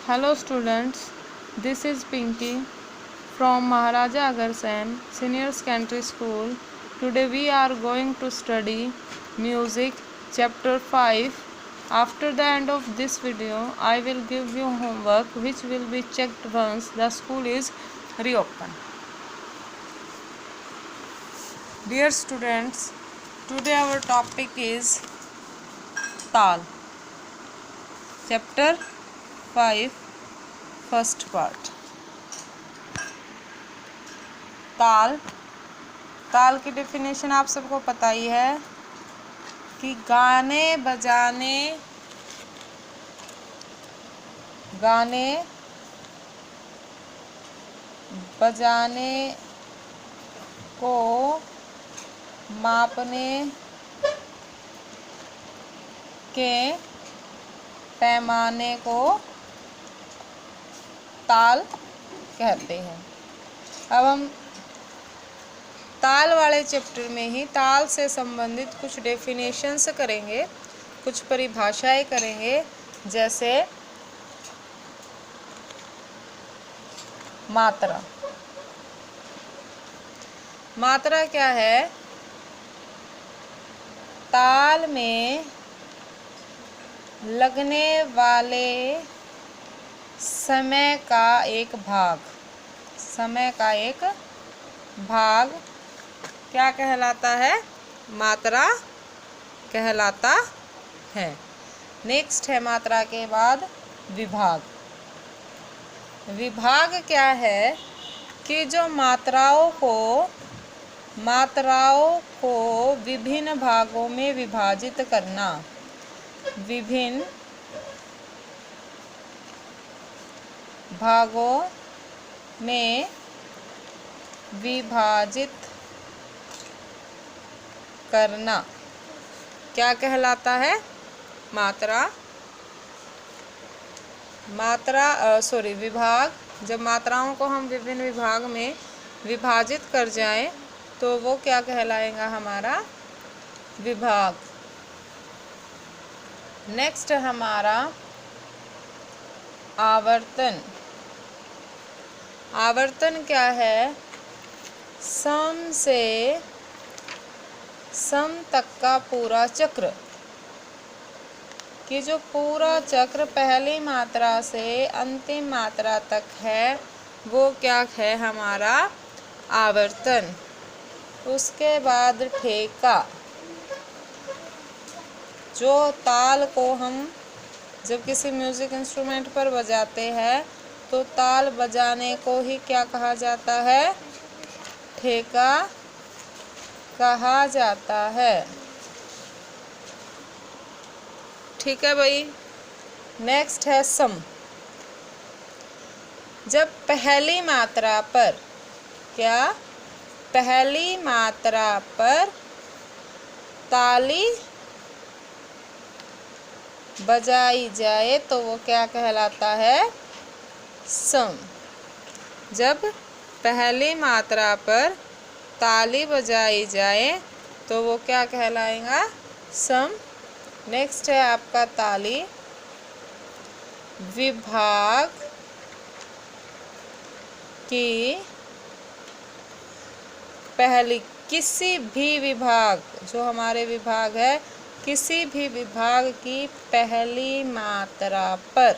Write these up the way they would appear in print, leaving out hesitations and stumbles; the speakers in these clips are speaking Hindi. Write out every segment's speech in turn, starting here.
Hello students, this is Pinky from Maharaja Agarsen Senior Secondary School. Today we are going to study music chapter 5. After the end of this video, I will give you homework which will be checked once the school is reopened. Dear students, today our topic is Tal. Chapter 5 first part. ताल की डेफिनेशन आप सबको पता ही है कि गाने बजाने को मापने के पैमाने को ताल कहते हैं। अब हम ताल वाले चैप्टर में ही ताल से संबंधित कुछ डेफिनेशंस करेंगे, कुछ परिभाषाएं करेंगे। जैसे मात्रा क्या है? ताल में लगने वाले समय का एक भाग क्या कहलाता है? मात्रा कहलाता है। नेक्स्ट है मात्रा के बाद विभाग क्या है कि जो मात्राओं को विभिन्न भागों में विभाजित करना। विभिन्न भागों में विभाजित करना क्या कहलाता है? विभाग। जब मात्राओं को हम विभिन्न विभाग में विभाजित कर जाएं तो वो क्या कहलाएगा? हमारा विभाग। नेक्स्ट हमारा आवर्तन क्या है? सम से सम तक का पूरा चक्र, कि जो पूरा चक्र पहली मात्रा से अंतिम मात्रा तक है वो क्या है? हमारा आवर्तन। उसके बाद ठेका, जो ताल को हम जब किसी म्यूजिक इंस्ट्रूमेंट पर बजाते हैं तो ताल बजाने को ही क्या कहा जाता है? ठेका कहा जाता है। ठीक है भाई। नेक्स्ट है सम। जब पहली मात्रा पर ताली बजाई जाए तो वो क्या कहलाता है? सम। जब पहली मात्रा पर ताली बजाई जाए तो वो क्या कहलाएगा? सम। नेक्स्ट है आपका ताली विभाग की पहली, किसी भी विभाग, जो हमारे विभाग है, किसी भी विभाग की पहली मात्रा पर,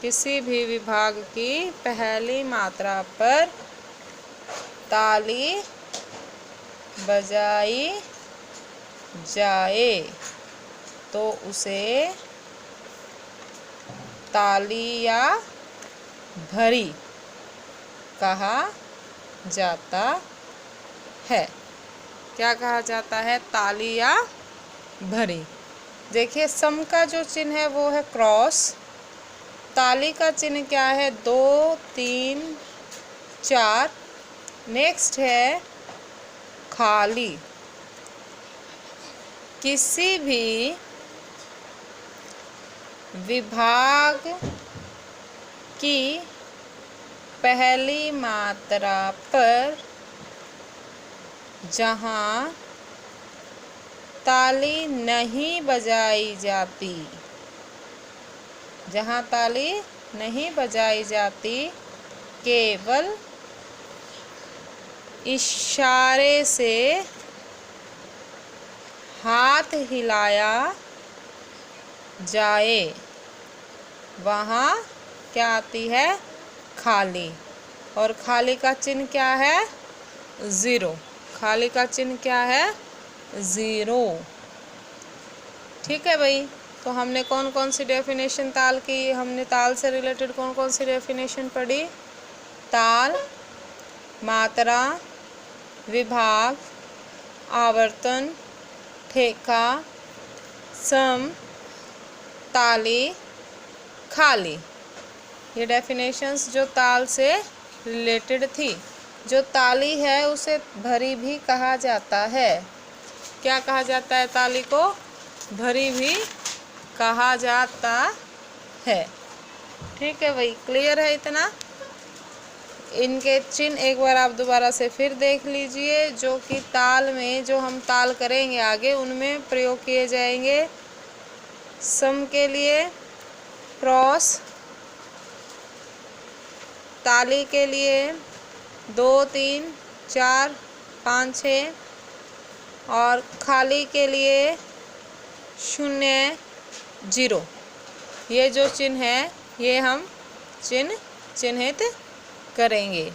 किसी भी विभाग की पहली मात्रा पर ताली बजाई जाए तो उसे ताली या भरी कहा जाता है। क्या कहा जाता है? ताली या भरी। देखिए, सम का जो चिन्ह है वो है क्रॉस। ताली का चिन्ह क्या है? 2, 3, 4। नेक्स्ट है खाली। किसी भी विभाग की पहली मात्रा पर जहाँ ताली नहीं बजाई जाती, जहाँ ताली नहीं बजाई जाती, केवल इशारे से हाथ हिलाया जाए, वहाँ क्या आती है? खाली। और खाली का चिन्ह क्या है? ज़ीरो। खाली का चिन्ह क्या है? ज़ीरो। ठीक है भाई, तो हमने कौन कौन सी डेफिनेशन ताल की, हमने ताल से रिलेटेड कौन कौन सी डेफिनेशन पढ़ी? ताल, मात्रा, विभाग, आवर्तन, ठेका, सम, ताली, खाली। ये डेफिनेशंस जो ताल से रिलेटेड थी। जो ताली है उसे भरी भी कहा जाता है। क्या कहा जाता है ताली को? भरी भी कहा जाता है। ठीक है भाई, क्लियर है इतना? इनके चिन्ह एक बार आप दोबारा से फिर देख लीजिए, जो कि ताल में जो हम ताल करेंगे आगे उनमें प्रयोग किए जाएंगे। सम के लिए क्रॉस, ताली के लिए 2 3 4 5 6, और खाली के लिए 0 0। ये जो चिन्ह है ये हम चिन्हित करेंगे।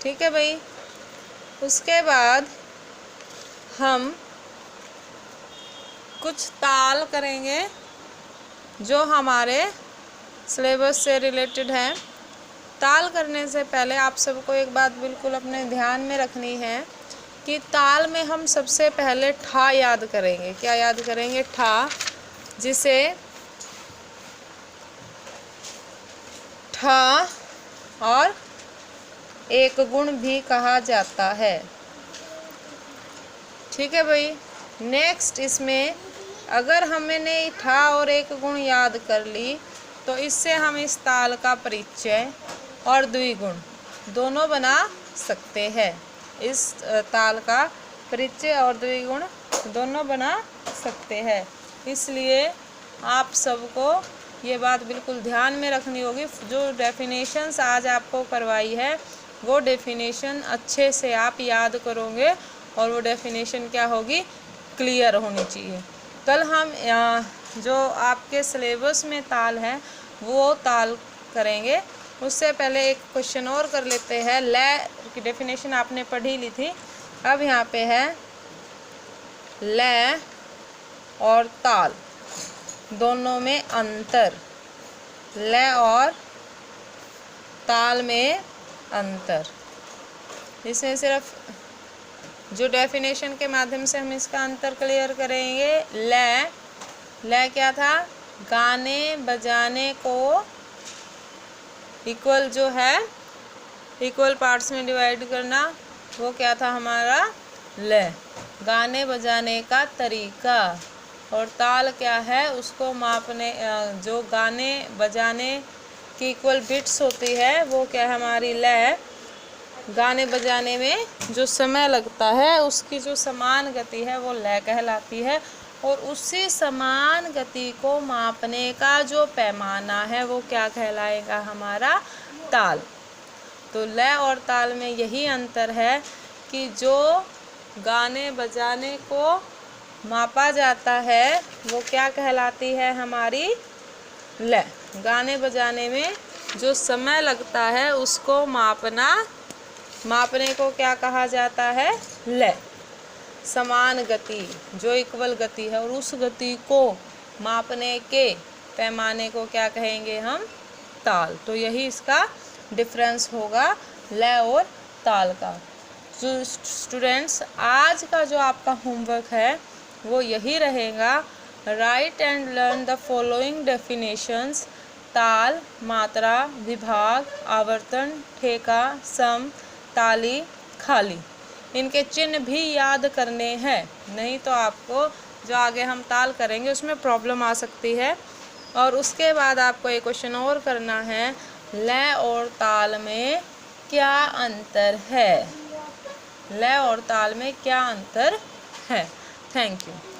ठीक है भाई, उसके बाद हम कुछ ताल करेंगे जो हमारे सिलेबस से रिलेटेड हैं। ताल करने से पहले आप सबको एक बात बिल्कुल अपने ध्यान में रखनी है कि ताल में हम सबसे पहले ठा याद करेंगे। क्या याद करेंगे? ठा, जिसे ठा और एक गुण भी कहा जाता है। ठीक है भाई, नेक्स्ट इसमें अगर हमने ठा और एक गुण याद कर ली तो इससे हम इस ताल का परिचय और द्विगुण दोनों बना सकते हैं। इस ताल का परिचय और द्विगुण दोनों बना सकते हैं। इसलिए आप सबको ये बात बिल्कुल ध्यान में रखनी होगी। जो डेफिनेशंस आज आपको करवाई है वो डेफिनेशन अच्छे से आप याद करोगे, और वो डेफिनेशन क्या होगी? क्लियर होनी चाहिए। कल हम जो आपके सिलेबस में ताल है वो ताल करेंगे। उससे पहले एक क्वेश्चन और कर लेते हैं। लय की डेफिनेशन आपने पढ़ी ली थी, अब यहाँ पे है लय और ताल दोनों में अंतर। लय और ताल में अंतर, इसमें सिर्फ जो डेफिनेशन के माध्यम से हम इसका अंतर क्लियर करेंगे। लय क्या था? गाने बजाने को इक्वल जो है इक्वल पार्ट्स में डिवाइड करना, वो क्या था हमारा? लय, गाने बजाने का तरीका। और ताल क्या है? उसको मापने, जो गाने बजाने की इक्वल बिट्स होती है वो क्या है? हमारी लय। गाने बजाने में जो समय लगता है उसकी जो समान गति है वो लय कहलाती है, और उसी समान गति को मापने का जो पैमाना है वो क्या कहलाएगा? हमारा ताल। तो लय और ताल में यही अंतर है कि जो गाने बजाने को मापा जाता है वो क्या कहलाती है? हमारी लय। गाने बजाने में जो समय लगता है उसको मापने को क्या कहा जाता है? लय। समान गति, जो इक्वल गति है, और उस गति को मापने के पैमाने को क्या कहेंगे हम? ताल। तो यही इसका डिफरेंस होगा लय और ताल का। तो स्टूडेंट्स, आज का जो आपका होमवर्क है वो यही रहेगा। Right and learn the following definitions: ताल, मात्रा, विभाग, आवर्तन, ठेका, सम, ताली, खाली। इनके चिन्ह भी याद करने हैं, नहीं तो आपको जो आगे हम ताल करेंगे उसमें प्रॉब्लम आ सकती है। और उसके बाद आपको एक क्वेश्चन और करना है, लय और ताल में क्या अंतर है? लय और ताल में क्या अंतर है? Thank you.